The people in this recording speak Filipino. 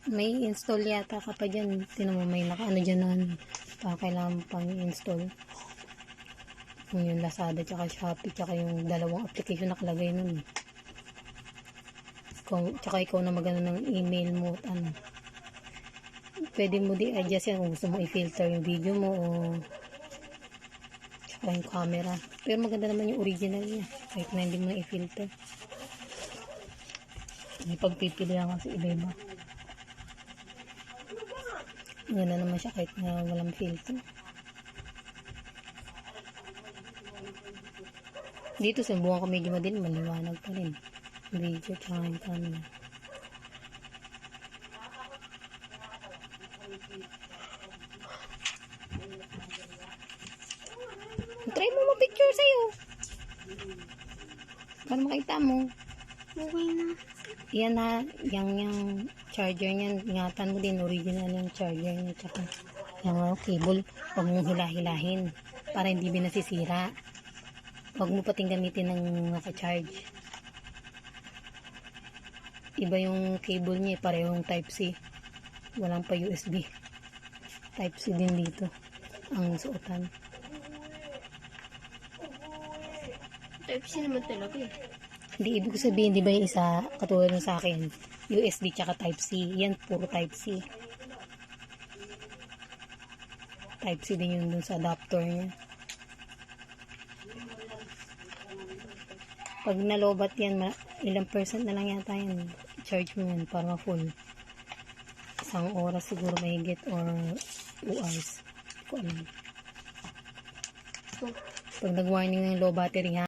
May install yata ka pa dyan. Tinan mo, may naka-ano dyan na kailangan pang install. Yung Lazada tsaka Shopee tsaka yung dalawang application nakalagay nun. Tsaka ikaw na magano ng email mo at ano. Pwede mo di-adjust yan kung gusto mo i-filter yung video mo o tsaka yung camera. Pero maganda naman yung original niya. Kahit na hindi mo na i-filter. May pagpipilihan kasi iba-iba. Maganda naman siya kahit na walang filter. Dito sa buwang ko medyo madin, maliwanag pa rin. Video tsaka yung camera. Try mo mag-picture sa'yo. Para makita mo. Okay na. Yan na, yung charger niyan, ingatan mo din, original yung charger niya, tsaka yung cable, huwag mong hilahilahin para hindi binasisira. Huwag mo pating gamitin ng naka-charge. Iba yung cable niya, parehong Type-C. Walang pa USB. Type-C din dito ang suotan. Type-C naman talaga eh. Hindi, ibig sabihin, di ba yung isa, katulad ng sa akin, USB tsaka Type-C. Yan, puro Type-C. Type-C din yun dun sa adapter niya. Pag nalobat yan, ilang percent na lang yata yan. Charge mo yan para ma-full. 1 oras siguro mahigit or 2 hours. Hindi ko alam. Pag nag-warning ng low battery ha,